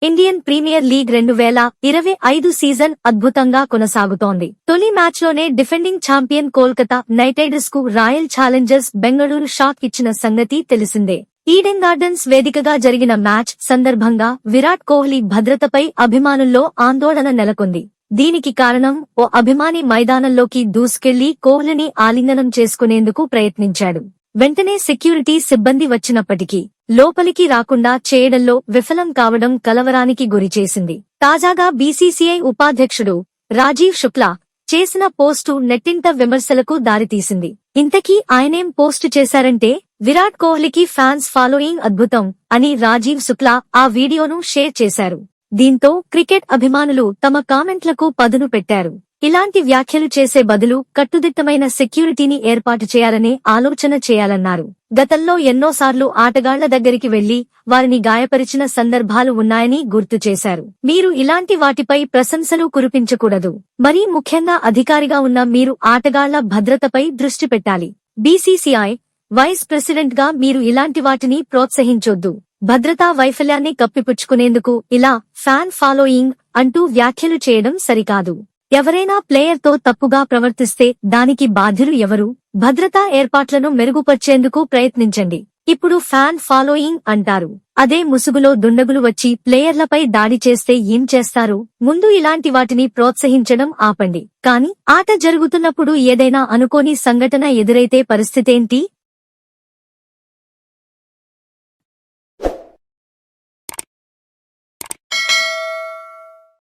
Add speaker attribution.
Speaker 1: Indian premier league 2025 season అద్భుతంగా కొనసాగుతోంది. తొలి మ్యాచ్లోనే defending champion Kolkata knight riders కు రాయల్ ఛాలెంజర్స్ బెంగళూరు షాక్ ఇచ్చిన సంగతి తెలిసిందే. ఈడెన్ గార్డెన్స్ వేదికగా జరిగిన మ్యాచ్ సందర్భంగా విరాట్ కోహ్లీ భద్రతపై అభిమానుల్లో ఆందోళన నెలకొంది. దీనికి కారణం ఓ అభిమాని మైదానంలోకి దూసుకెళ్లి కోహ్లీని ఆలింగనం చేసుకునేందుకు ప్రయత్నించాడు. వెంటనే సెక్యూరిటీ సిబ్బంది వచ్చినప్పటికీ లోపలికి రాకుండా చేయడంలో విఫలం కావడం కలవరానికి గురిచేసింది. తాజాగా బీసీసీఐ ఉపాధ్యక్షుడు రాజీవ్ శుక్లా చేసిన పోస్టు నెట్టింట విమర్శలకు దారితీసింది. ఇంతకీ ఆయనేం పోస్టు చేశారంటే, విరాట్ కోహ్లీకి ఫ్యాన్స్ ఫాలోయింగ్ అద్భుతం అని రాజీవ్ శుక్లా ఆ వీడియోను షేర్ చేశారు. దీంతో క్రికెట్ అభిమానులు తమ కామెంట్లకు పదును పెట్టారు. ఇలాంటి వ్యాఖ్యలు చేసే బదులు కట్టుదిట్టమైన సెక్యూరిటీని ఏర్పాటు చేయాలనే ఆలోచన చేయాలన్నారు. గతంలో ఎన్నోసార్లు ఆటగాళ్ల దగ్గరికి వెళ్లి వారిని గాయపరిచిన సందర్భాలు ఉన్నాయని గుర్తు చేశారు. మీరు ఇలాంటి వాటిపై ప్రశంసలు కురిపించకూడదు. మరీ ముఖ్యంగా అధికారిగా ఉన్న మీరు ఆటగాళ్ల భద్రతపై దృష్టి పెట్టాలి. బీసీసీఐ వైస్ ప్రెసిడెంట్ గా మీరు ఇలాంటి వాటిని ప్రోత్సహించొద్దు. భద్రతా వైఫల్యాన్ని కప్పిపుచ్చుకునేందుకు ఇలా ఫ్యాన్ ఫాలోయింగ్ అంటూ వ్యాఖ్యలు చేయడం సరికాదు. ఎవరైనా ప్లేయర్తో తప్పుగా ప్రవర్తిస్తే దానికి బాధ్యులు ఎవరు? భద్రతా ఏర్పాట్లను మెరుగుపర్చేందుకు ప్రయత్నించండి. ఇప్పుడు ఫ్యాన్ ఫాలోయింగ్ అంటారు. అదే ముసుగులో దుండగులు వచ్చి ప్లేయర్లపై దాడి చేస్తే ఏం చేస్తారు? ముందు ఇలాంటి వాటిని ప్రోత్సహించడం ఆపండి. కానీ ఆట జరుగుతున్నప్పుడు ఏదైనా అనుకోని సంఘటన ఎదురైతే పరిస్థితేంటి?